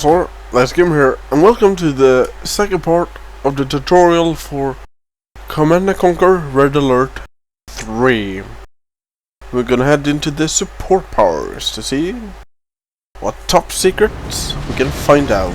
ConZor, Lazzzy here, and welcome to the second part of the tutorial for Command & Conquer Red Alert 3. We're gonna head into the support powers to see what top secrets we can find out.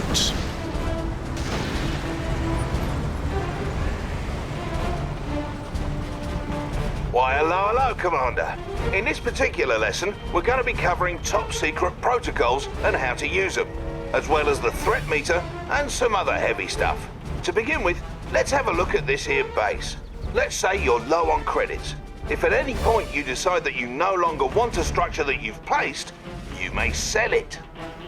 Why, hello, Commander. In this particular lesson, we're going to be covering top secret protocols and how to use them, as well as the threat meter and some other heavy stuff. To begin with, let's have a look at this here base. Let's say you're low on credits. If at any point you decide that you no longer want a structure that you've placed, you may sell it.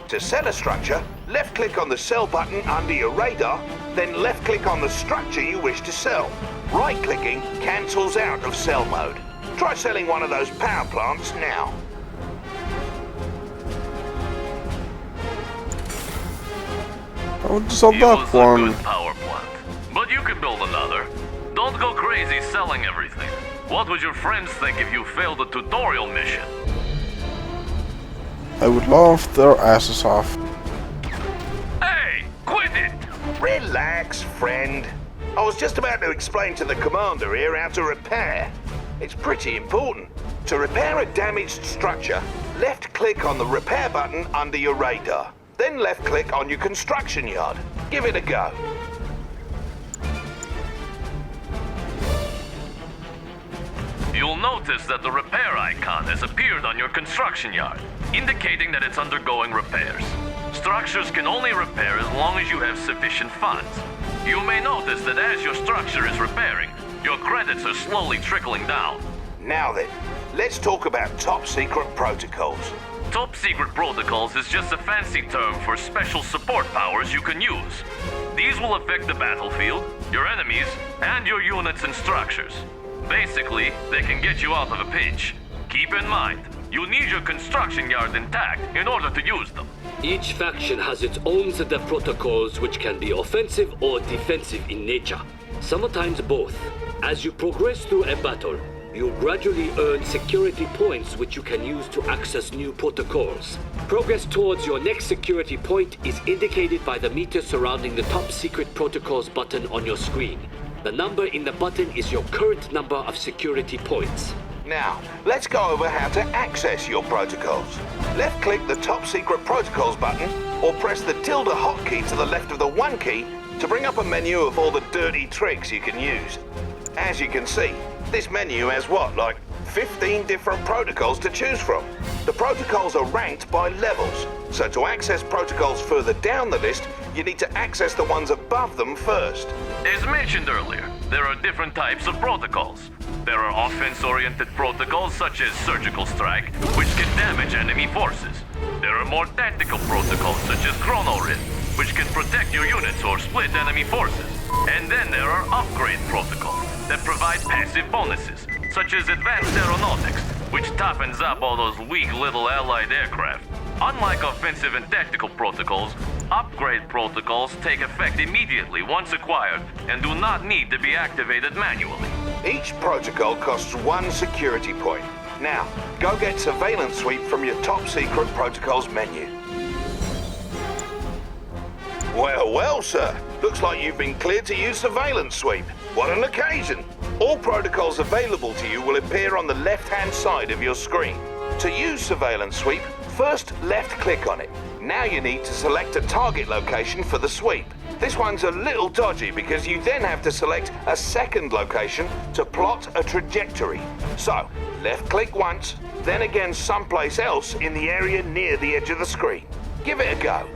To sell a structure, left-click on the sell button under your radar, then left-click on the structure you wish to sell. Right-clicking cancels out of sell mode. Try selling one of those power plants now. I want to sell that one. Good power plant, but you can build another. Don't go crazy selling everything. What would your friends think if you failed a tutorial mission? I would laugh their asses off. Hey, quit it! Relax, friend. I was just about to explain to the commander here how to repair. It's pretty important. To repair a damaged structure, left-click on the repair button under your radar. Then left-click on your construction yard. Give it a go. You'll notice that the repair icon has appeared on your construction yard, indicating that it's undergoing repairs. Structures can only repair as long as you have sufficient funds. You may notice that as your structure is repairing, your credits are slowly trickling down. Now then, let's talk about top secret protocols. Top secret protocols is just a fancy term for special support powers you can use. These will affect the battlefield, your enemies, and your units and structures. Basically, they can get you out of a pinch. Keep in mind, you need your construction yard intact in order to use them. Each faction has its own set of protocols which can be offensive or defensive in nature. Sometimes both. As you progress through a battle, you gradually earn security points which you can use to access new protocols. Progress towards your next security point is indicated by the meter surrounding the top secret protocols button on your screen. The number in the button is your current number of security points. Now, let's go over how to access your protocols. Left-click the Top Secret Protocols button, or press the tilde hotkey to the left of the 1 key to bring up a menu of all the dirty tricks you can use. As you can see, this menu has like 15 different protocols to choose from. The protocols are ranked by levels, so to access protocols further down the list, you need to access the ones above them first. As mentioned earlier, there are different types of protocols. There are offense-oriented protocols such as Surgical Strike, which can damage enemy forces. There are more tactical protocols such as Chrono Rift, which can protect your units or split enemy forces. And then there are upgrade protocols that provide passive bonuses, such as Advanced Aeronautics, which toughens up all those weak little allied aircraft. Unlike offensive and tactical protocols, upgrade protocols take effect immediately once acquired and do not need to be activated manually. Each protocol costs 1 security point. Now, go get Surveillance Sweep from your Top Secret Protocols menu. Well, sir. Looks like you've been cleared to use Surveillance Sweep. What an occasion! All protocols available to you will appear on the left-hand side of your screen. To use Surveillance Sweep, first left-click on it. Now you need to select a target location for the sweep. This one's a little dodgy because you then have to select a second location to plot a trajectory. So, left-click once, then again someplace else in the area near the edge of the screen. Give it a go.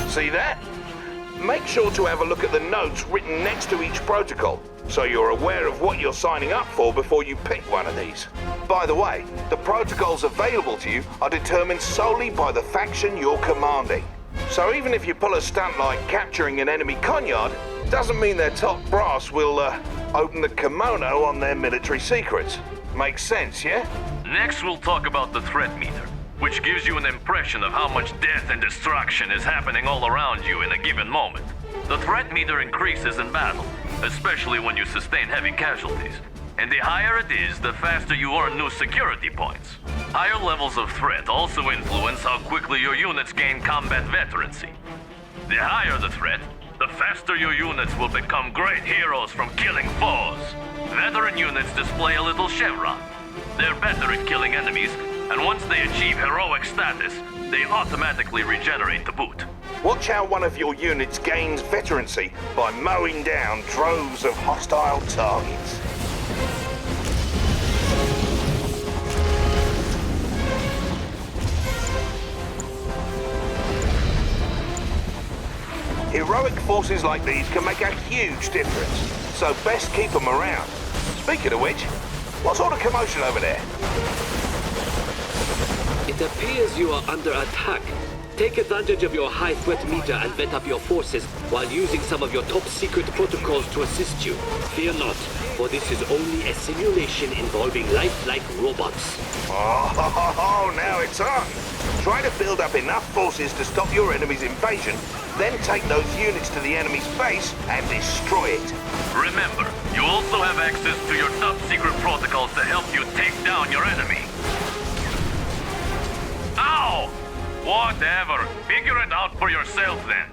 See that? Make sure to have a look at the notes written next to each protocol, so you're aware of what you're signing up for before you pick one of these. By the way, the protocols available to you are determined solely by the faction you're commanding. So even if you pull a stunt like capturing an enemy con yard, Doesn't mean their top brass will open the kimono on their military secrets. Makes sense, yeah? Next, we'll talk about the threat meter, which gives you an impression of how much death and destruction is happening all around you in a given moment. The threat meter increases in battle, especially when you sustain heavy casualties. And the higher it is, the faster you earn new security points. Higher levels of threat also influence how quickly your units gain combat veterancy. The higher the threat, the faster your units will become great heroes from killing foes. Veteran units display a little chevron. They're better at killing enemies, and once they achieve heroic status, they automatically regenerate to boot. Watch how one of your units gains veterancy by mowing down droves of hostile targets. Heroic forces like these can make a huge difference, so best keep them around. Speaking of which, what sort of commotion over there? It appears you are under attack. Take advantage of your high threat meter and vet up your forces while using some of your top secret protocols to assist you. Fear not, for this is only a simulation involving lifelike robots. Oh, now it's on. Try to build up enough forces to stop your enemy's invasion, then take those units to the enemy's base and destroy it. Remember, you also have access to your top secret protocols to help you take down your enemy. Ow! Whatever. Figure it out for yourself then.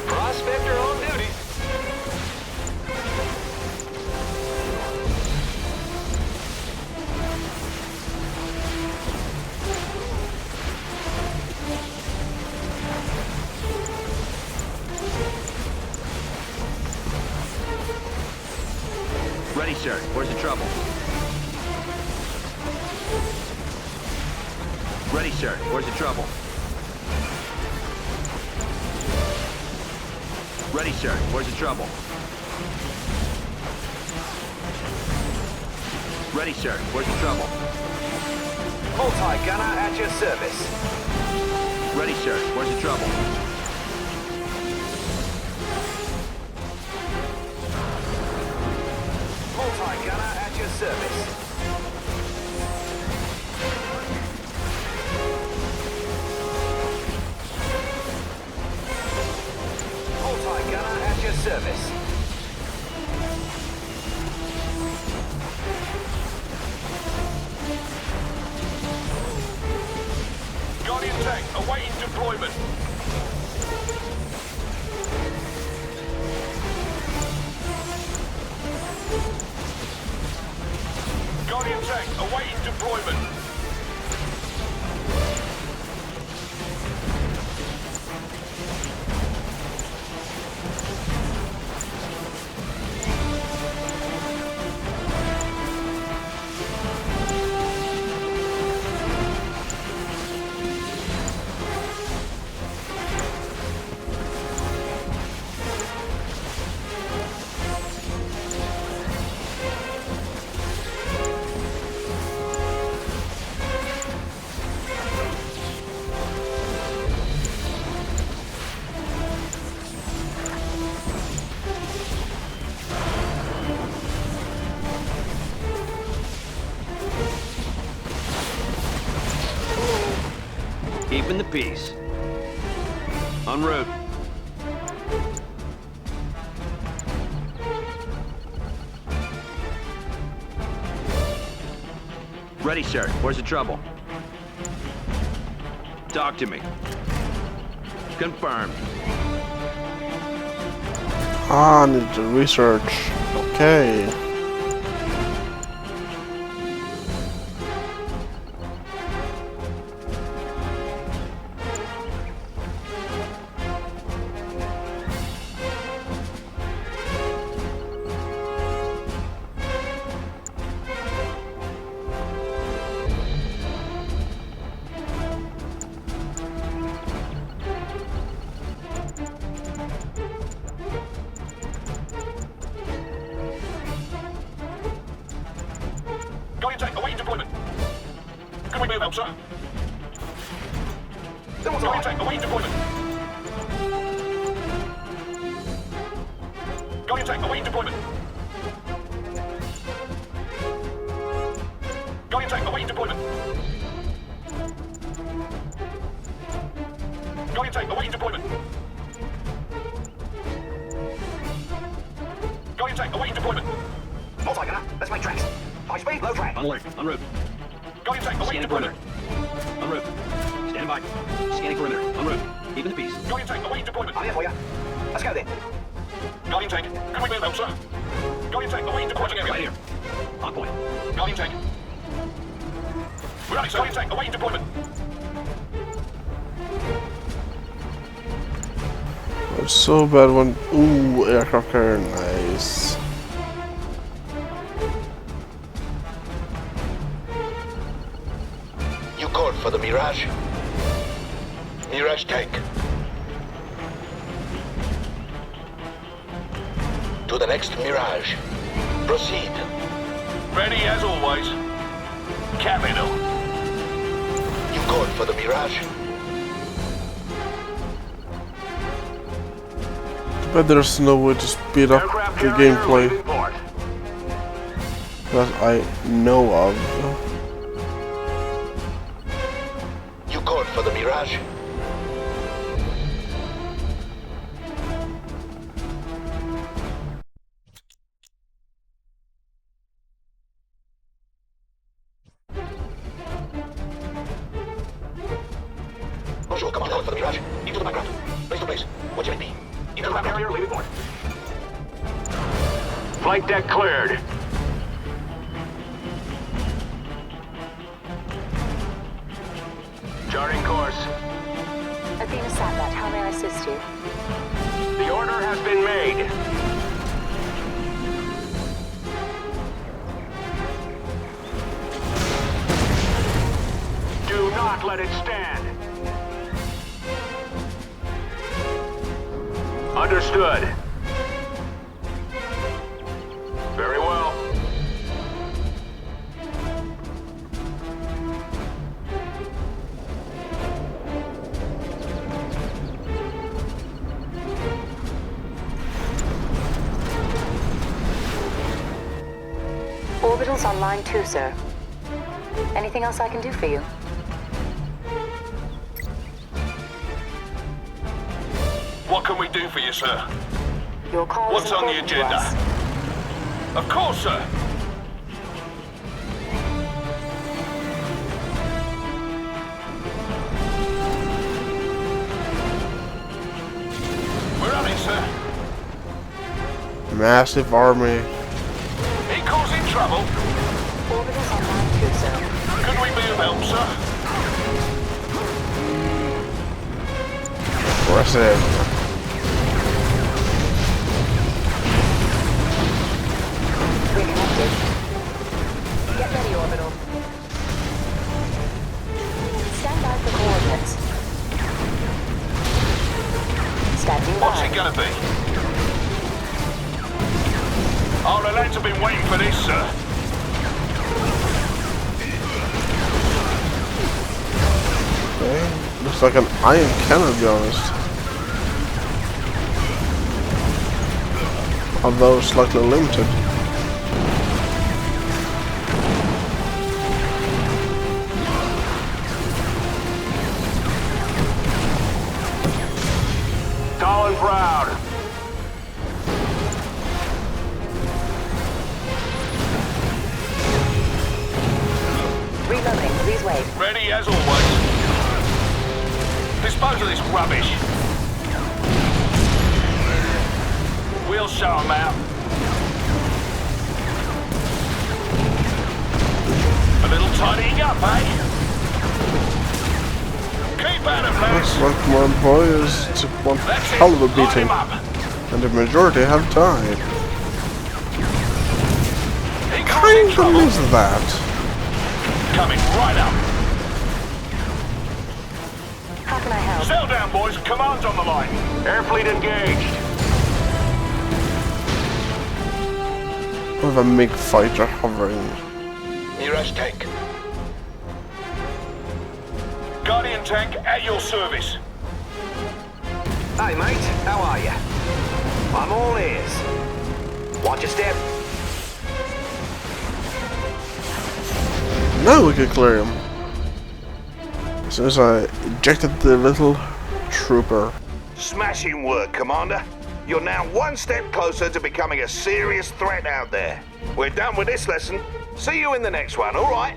Prospector on duty. Ready, sir. Where's the trouble? Ready, sir. Where's the trouble? Ready, sir. Where's the trouble? Ready, sir. Where's the trouble? Multi-gunner at your service. Ready, sir. Where's the trouble? Multi-gunner at your service. Multi-gunner at your service. Guardian tank awaiting deployment. Guardian tank awaiting deployment. Keeping the peace. En route. Ready, sir. Where's the trouble? Talk to me. Confirmed. I need to research. Okay. Guardian tank awaiting deployment. Can we move out, sir? Guardian tank awaiting deployment. Guardian tank awaiting deployment. Guardian tank awaiting deployment. Guardian tank awaiting deployment. Guardian tank awaiting deployment. Multi-gunner, let's make tracks. High speed, low drag. On alert. En route. Guardian tank awaiting Scanning perimeter. deployment. En route. Standing by. Scanning perimeter. En route. Keeping the peace. Guardian tank awaiting deployment. I'm here for you. Let's go then. Guardian tank, can we move out, sir? Guardian tank awaiting deployment area. Right here. On point. Guardian tank. We're on it, sir. Guardian tank awaiting deployment. It's so bad when... Ooh, aircraft carrier, nice. You called for the Mirage? Mirage tank. To the next Mirage. Proceed. Ready as always. Capital. You called for the Mirage? But there's no way to speed up the gameplay that I know of. You called for the Mirage? Bonjour, come on, call for the Mirage. Into the background. Place to place. What do you need me? Into the background. Carrier leaving port. Flight deck cleared. Charting course. Athena Satbat, how may I assist you? The order has been made. Do not let it stand. Understood. Very well. Orbital's on line 2, sir. Anything else I can do for you? What can we do for you, sir? Your call What's is on the important to agenda? us. Of course, sir. We're on it, sir. Massive army. He causing trouble? Orbital's on line 2, sir. Could we be of help, sir? Impressive. We're connected. Get ready, Orbital. Stand by for coordinates. Standing by. What's it gonna be? Oh, the lads have been waiting for this, sir. Okay. Looks like an iron cannon, to be honest. Although slightly limited. Tall and proud. Reloading, please wait. Ready as always. Dispose of this rubbish. We'll show 'em out. A little tidying up, eh? Keep at 'em, Looks lads. like my boys took one That's it. hell of a Line beating, 'em up. and the majority have died. He causing Kind trouble. of is that. Coming right up. How can I help? Settle down, boys. Command's on the line. Air fleet engaged. With a MiG fighter hovering. Mirage tank. Guardian tank at your service. Hey, mate. How are you? I'm all ears. Watch your step. Now we can clear him. As soon as I ejected the little trooper. Smashing work, Commander. You're now one step closer to becoming a serious threat out there. We're done with this lesson. See you in the next one, all right?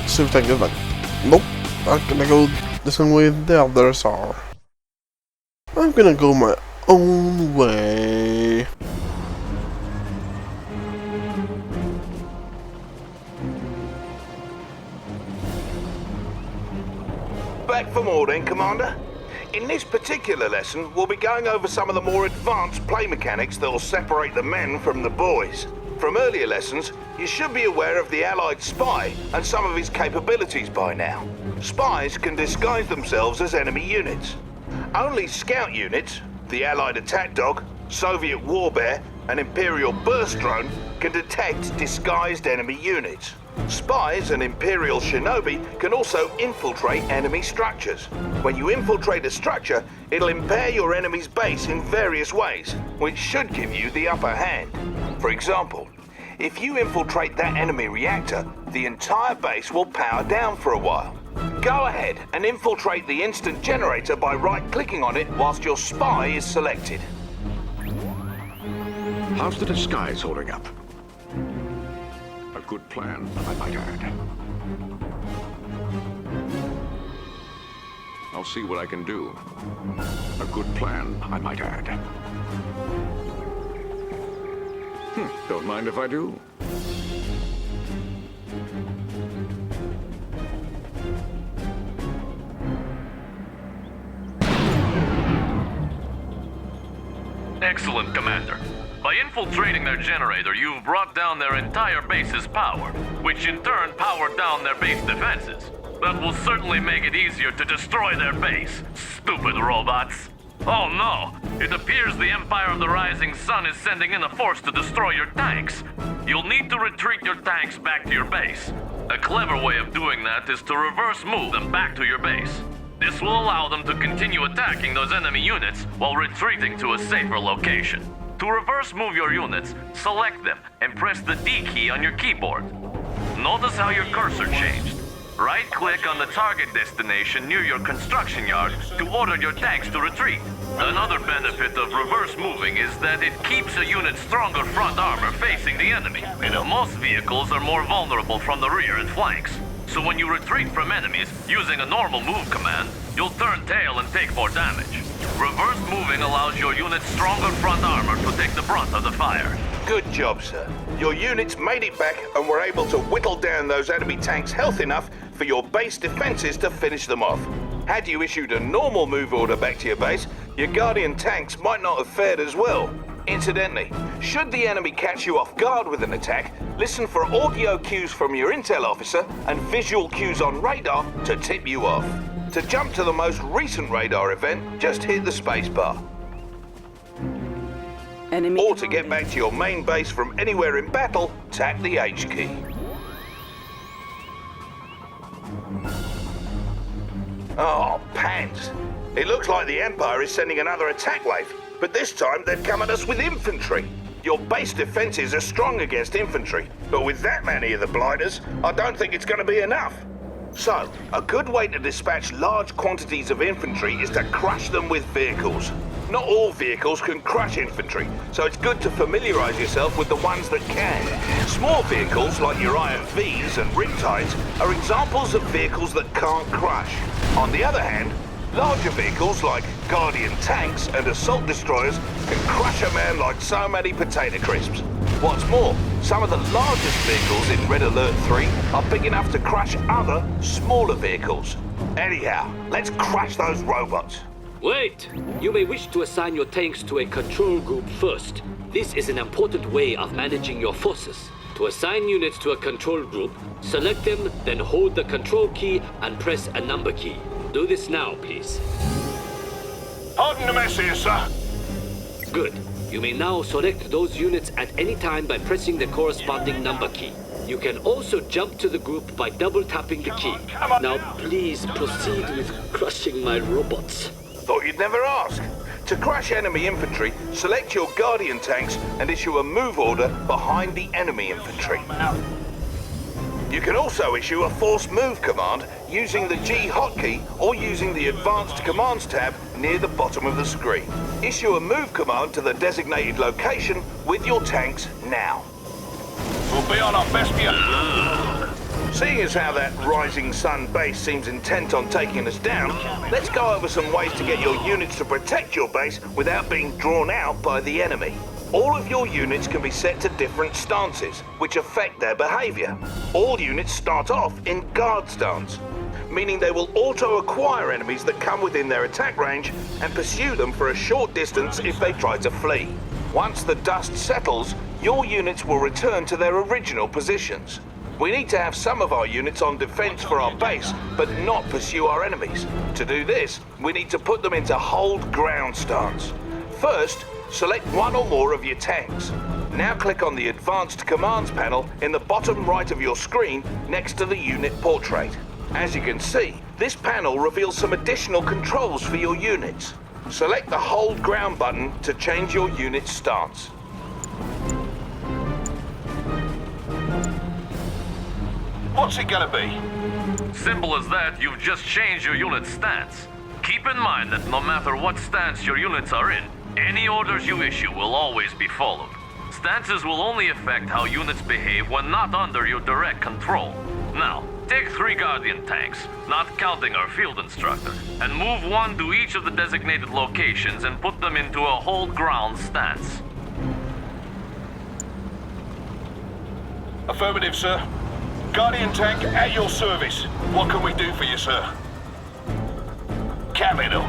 See if I can get back. Nope. I'm gonna go the same way the others are. I'm gonna go my own way. Back for more then, Commander. In this particular lesson, we'll be going over some of the more advanced play mechanics that will separate the men from the boys. From earlier lessons, you should be aware of the Allied spy and some of his capabilities by now. Spies can disguise themselves as enemy units. Only scout units, the Allied attack dog, Soviet war bear, and Imperial burst drone can detect disguised enemy units. Spies and Imperial shinobi can also infiltrate enemy structures. When you infiltrate a structure, it'll impair your enemy's base in various ways, which should give you the upper hand. For example, if you infiltrate that enemy reactor, the entire base will power down for a while. Go ahead and infiltrate the instant generator by right-clicking on it whilst your spy is selected. How's the disguise holding up? A good plan, I might add. I'll see what I can do. A good plan, I might add. Don't mind if I do. Excellent, Commander. By infiltrating their generator, you've brought down their entire base's power, which in turn powered down their base defenses. That will certainly make it easier to destroy their base, stupid robots. Oh no! It appears the Empire of the Rising Sun is sending in a force to destroy your tanks. You'll need to retreat your tanks back to your base. A clever way of doing that is to reverse move them back to your base. This will allow them to continue attacking those enemy units while retreating to a safer location. To reverse move your units, select them and press the D key on your keyboard. Notice how your cursor changed. Right-click on the target destination near your construction yard to order your tanks to retreat. Another benefit of reverse moving is that it keeps a unit's stronger front armor facing the enemy. Most vehicles are more vulnerable from the rear and flanks. So when you retreat from enemies using a normal move command, you'll turn tail and take more damage. Reverse moving allows your unit's stronger front armor to take the brunt of the fire. Good job, sir. Your units made it back and were able to whittle down those enemy tanks health enough for your base defenses to finish them off. Had you issued a normal move order back to your base, your Guardian tanks might not have fared as well. Incidentally, should the enemy catch you off guard with an attack, listen for audio cues from your intel officer and visual cues on radar to tip you off. To jump to the most recent radar event, just hit the spacebar. Or to get back to your main base from anywhere in battle, tap the H key. Oh, pants. It looks like the Empire is sending another attack wave, but this time they've come at us with infantry. Your base defenses are strong against infantry, but with that many of the blighters, I don't think it's going to be enough. So, a good way to dispatch large quantities of infantry is to crush them with vehicles. Not all vehicles can crush infantry, so it's good to familiarize yourself with the ones that can. Small vehicles like your IMVs and Riptides are examples of vehicles that can't crush. On the other hand, larger vehicles like Guardian tanks and assault destroyers can crush a man like so many potato crisps. What's more, some of the largest vehicles in Red Alert 3 are big enough to crush other, smaller vehicles. Anyhow, let's crush those robots. Wait! You may wish to assign your tanks to a control group first. This is an important way of managing your forces. To assign units to a control group, select them, then hold the control key and press a number key. Do this now, please. Pardon the mess here, sir. Good. You may now select those units at any time by pressing the corresponding number key. You can also jump to the group by double tapping the key. Now please proceed with crushing my robots. Thought you'd never ask. To crush enemy infantry, select your Guardian tanks and issue a move order behind the enemy infantry. You can also issue a force move command using the G hotkey or using the Advanced Commands tab near the bottom of the screen. Issue a move command to the designated location with your tanks now. We'll be on our best behavior. Seeing as how that Rising Sun base seems intent on taking us down, let's go over some ways to get your units to protect your base without being drawn out by the enemy. All of your units can be set to different stances, which affect their behavior. All units start off in guard stance, meaning they will auto-acquire enemies that come within their attack range and pursue them for a short distance if they try to flee. Once the dust settles, your units will return to their original positions. We need to have some of our units on defense for our base, but not pursue our enemies. To do this, we need to put them into hold ground stance. First, select one or more of your tanks. Now click on the Advanced Commands panel in the bottom right of your screen next to the unit portrait. As you can see, this panel reveals some additional controls for your units. Select the Hold Ground button to change your unit's stance. What's it gonna be? Simple as that, you've just changed your unit's stance. Keep in mind that no matter what stance your units are in, any orders you issue will always be followed. Stances will only affect how units behave when not under your direct control. Now, take 3 Guardian tanks, not counting our field instructor, and move 1 to each of the designated locations and put them into a hold ground stance. Affirmative, sir. Guardian tank at your service. What can we do for you, sir? Capital.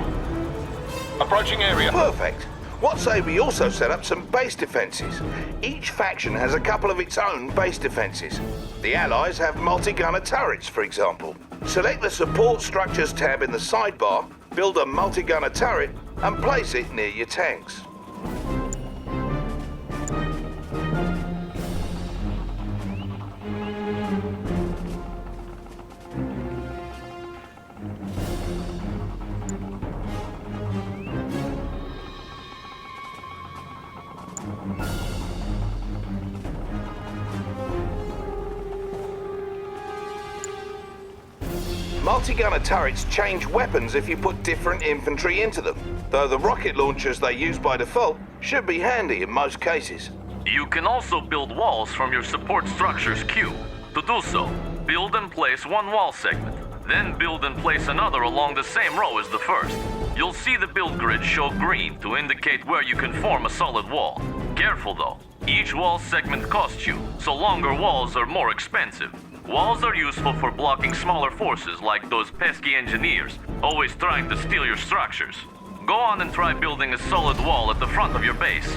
Approaching area. Perfect. What say we also set up some base defenses? Each faction has a couple of its own base defenses. The Allies have multi-gunner turrets, for example. Select the Support Structures tab in the sidebar, build a multi-gunner turret, and place it near your tanks. Multi-gunner turrets change weapons if you put different infantry into them, though the rocket launchers they use by default should be handy in most cases. You can also build walls from your support structures queue. To do so, build and place one wall segment, then build and place another along the same row as the first. You'll see the build grid show green to indicate where you can form a solid wall. Careful though, each wall segment costs you, so longer walls are more expensive. Walls are useful for blocking smaller forces like those pesky engineers, always trying to steal your structures. Go on and try building a solid wall at the front of your base.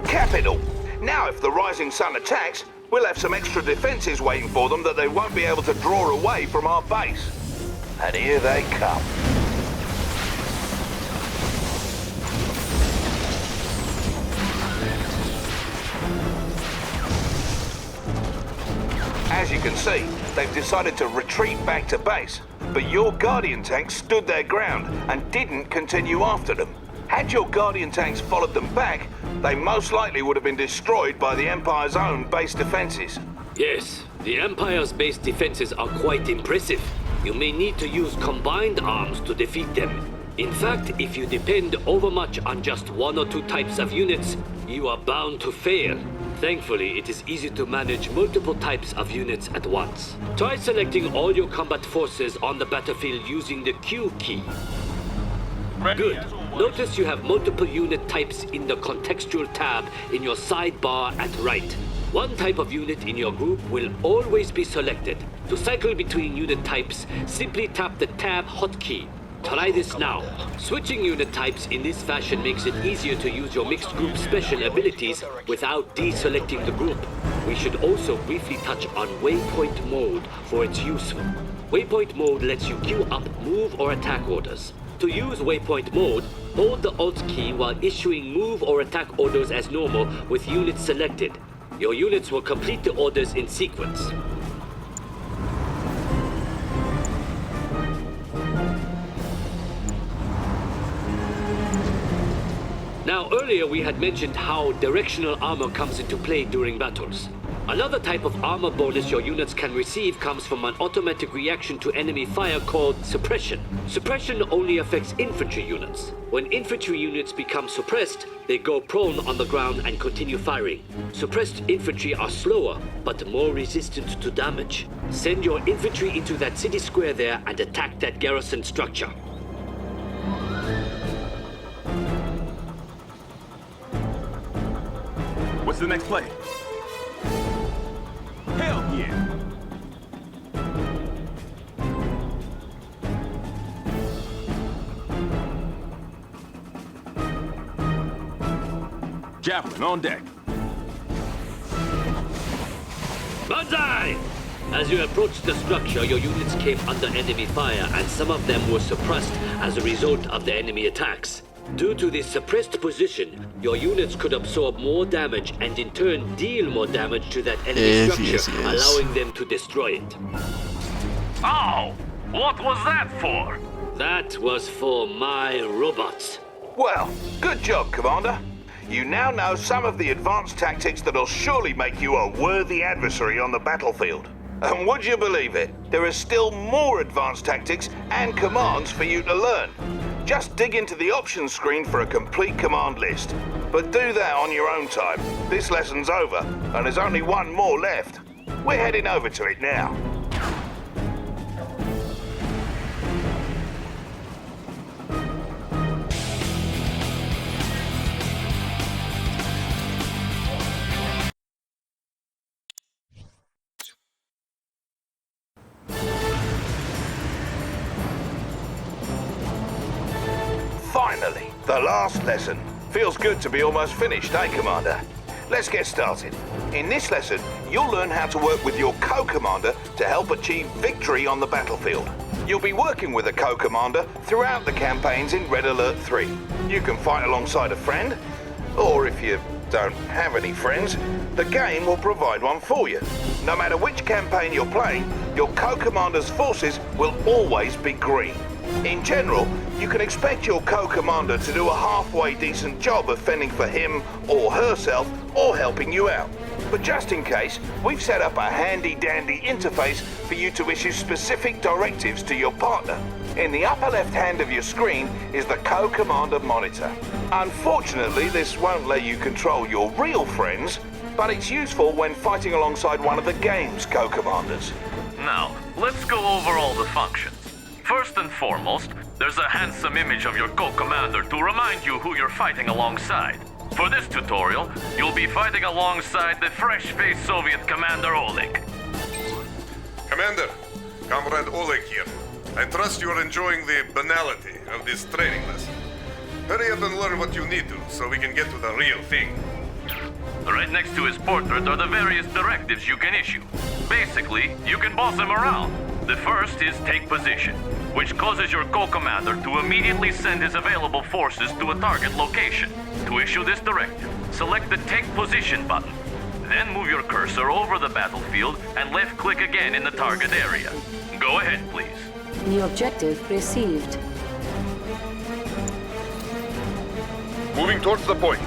Capital! Now if the Rising Sun attacks, we'll have some extra defenses waiting for them that they won't be able to draw away from our base. And here they come. As you can see, they've decided to retreat back to base, but your Guardian tanks stood their ground and didn't continue after them. Had your Guardian tanks followed them back, they most likely would have been destroyed by the Empire's own base defenses. Yes, the Empire's base defenses are quite impressive. You may need to use combined arms to defeat them. In fact, if you depend overmuch on just 1 or 2 types of units, you are bound to fail. Thankfully, it is easy to manage multiple types of units at once. Try selecting all your combat forces on the battlefield using the Q key. Good. Notice you have multiple unit types in the contextual tab in your sidebar at right. One type of unit in your group will always be selected. To cycle between unit types, simply tap the tab hotkey. Try this now. Switching unit types in this fashion makes it easier to use your mixed group special abilities without deselecting the group. We should also briefly touch on waypoint mode for its useful. Waypoint mode lets you queue up move or attack orders. To use waypoint mode, hold the Alt key while issuing move or attack orders as normal with units selected. Your units will complete the orders in sequence. Now, earlier we had mentioned how directional armor comes into play during battles. Another type of armor bonus your units can receive comes from an automatic reaction to enemy fire called suppression. Suppression only affects infantry units. When infantry units become suppressed, they go prone on the ground and continue firing. Suppressed infantry are slower, but more resistant to damage. Send your infantry into that city square there and attack that garrison structure. What's the next play? Hell yeah! Javelin on deck. Banzai! As you approached the structure, your units came under enemy fire, and some of them were suppressed as a result of the enemy attacks. Due to this suppressed position, your units could absorb more damage and in turn deal more damage to that enemy structure, allowing them to destroy it. Oh! What was that for? That was for my robots. Well, good job, Commander. You now know some of the advanced tactics that'll surely make you a worthy adversary on the battlefield. And would you believe it? There are still more advanced tactics and commands for you to learn. Just dig into the options screen for a complete command list. But do that on your own time. This lesson's over, and there's only one more left. We're heading over to it now. Finally, the last lesson. Feels good to be almost finished, eh, Commander? Let's get started. In this lesson, you'll learn how to work with your co-commander to help achieve victory on the battlefield. You'll be working with a co-commander throughout the campaigns in Red Alert 3. You can fight alongside a friend, or if you don't have any friends, the game will provide one for you. No matter which campaign you're playing, your co-commander's forces will always be green. In general, you can expect your co-commander to do a halfway decent job of fending for him or herself or helping you out. But just in case, we've set up a handy-dandy interface for you to issue specific directives to your partner. In the upper left hand of your screen is the co-commander monitor. Unfortunately, this won't let you control your real friends, but it's useful when fighting alongside one of the game's co-commanders. Now, let's go over all the functions. First and foremost, there's a handsome image of your co-commander to remind you who you're fighting alongside. For this tutorial, you'll be fighting alongside the fresh-faced Soviet Commander Oleg. Commander, Comrade Oleg here. I trust you are enjoying the banality of this training lesson. Hurry up and learn what you need to, so we can get to the real thing. Right next to his portrait are the various directives you can issue. Basically, you can boss him around. The first is take position, which causes your co-commander to immediately send his available forces to a target location. To issue this directive, select the Take Position button. Then move your cursor over the battlefield and left-click again in the target area. Go ahead, please. New objective received. Moving towards the point.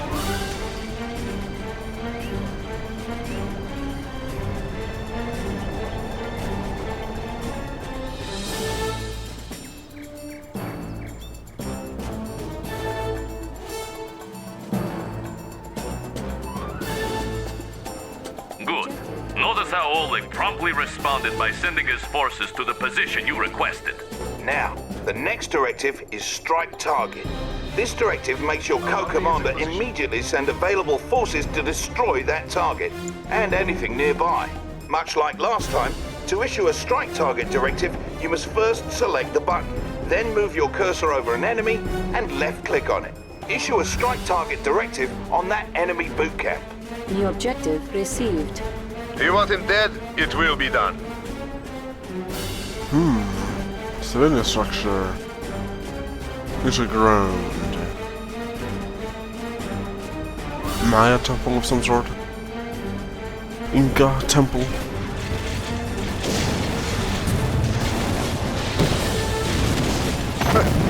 Good. Notice how Oleg promptly responded by sending his forces to the position you requested. Now, the next directive is Strike Target. This directive makes your co-commander immediately send available forces to destroy that target, and anything nearby. Much like last time, to issue a Strike Target directive, you must first select the button, then move your cursor over an enemy, and left-click on it. Issue a Strike Target directive on that enemy boot camp. New objective received. You want him dead? It will be done. Civilian structure. Neutral ground. Maya temple of some sort. Inca temple.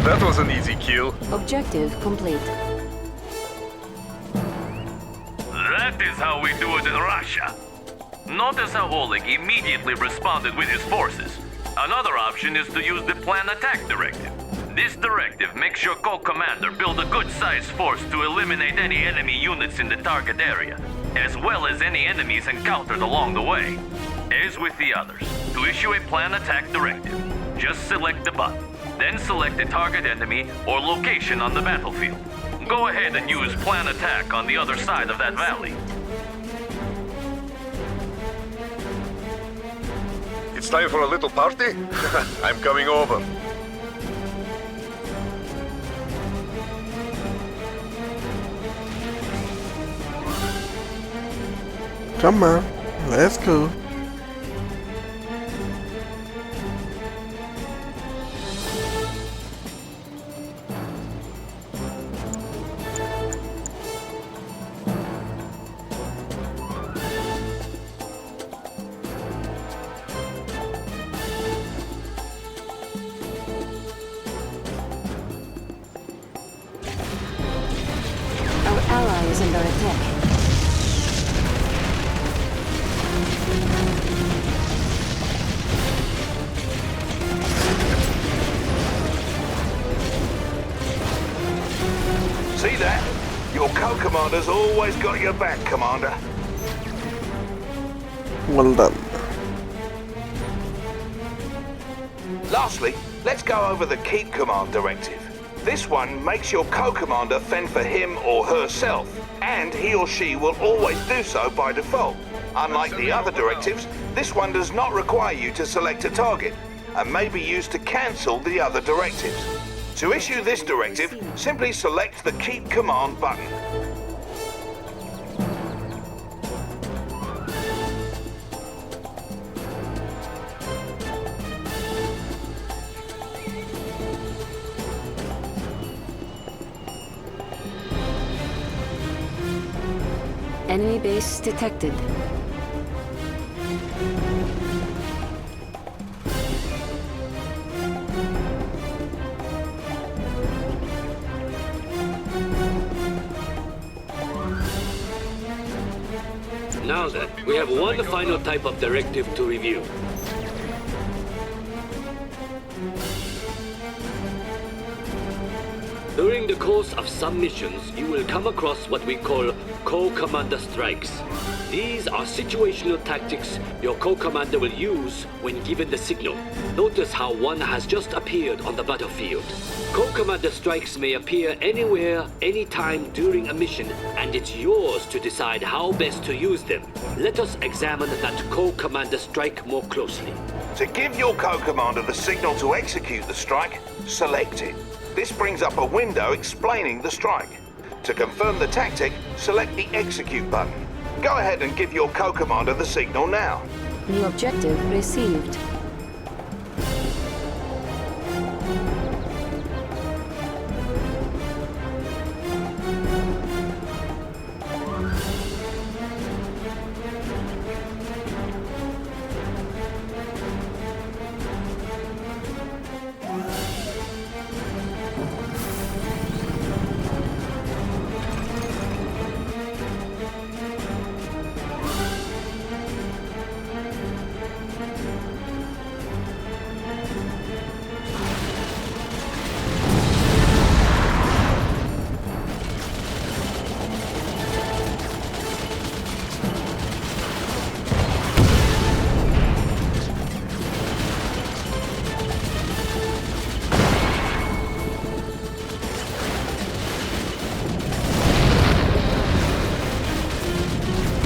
That was an easy kill. Objective complete. That is how we do it in Russia. Notice how Oleg immediately responded with his forces. Another option is to use the Plan Attack Directive. This directive makes your co-commander build a good-sized force to eliminate any enemy units in the target area, as well as any enemies encountered along the way. As with the others, to issue a Plan Attack Directive, just select the button, then select the target enemy or location on the battlefield. Go ahead and use Plan Attack on the other side of that valley. It's time for a little party? I'm coming over. Come on, let's go. Our ally is under attack. See that? Your co-commander's always got your back, Commander. Well done. Lastly, let's go over the Keep Command Directive. This one makes your co-commander fend for him or herself, and he or she will always do so by default. Unlike the other directives, this one does not require you to select a target, and may be used to cancel the other directives. To issue this directive, simply select the Keep Command button. Enemy base detected. Now then, we have one final type of directive to review. During the course of some missions, you will come across what we call co-commander strikes. These are situational tactics your co-commander will use when given the signal. Notice how one has just appeared on the battlefield. Co-commander strikes may appear anywhere, anytime during a mission, and it's yours to decide how best to use them. Let us examine that co-commander strike more closely. To give your co-commander the signal to execute the strike, select it. This brings up a window explaining the strike. To confirm the tactic, select the Execute button. Go ahead and give your co-commander the signal now. New objective received.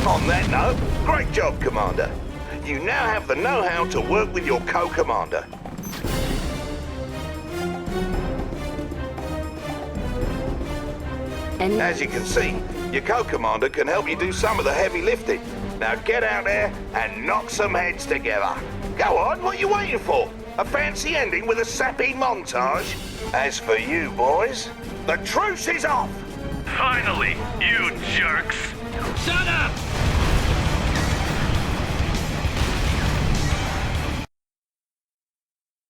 On that note, great job, Commander. You now have the know-how to work with your co-commander. As you can see, your co-commander can help you do some of the heavy lifting. Now get out there and knock some heads together. Go on, what are you waiting for? A fancy ending with a sappy montage? As for you boys, the truce is off! Finally, you jerks! Shut up!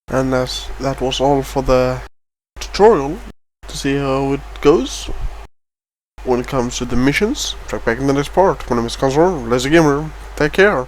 And as that was all for the tutorial, to see how it goes when it comes to the missions, check back in the next part. My name is ConZor, Lazzzy Gamer. Take care.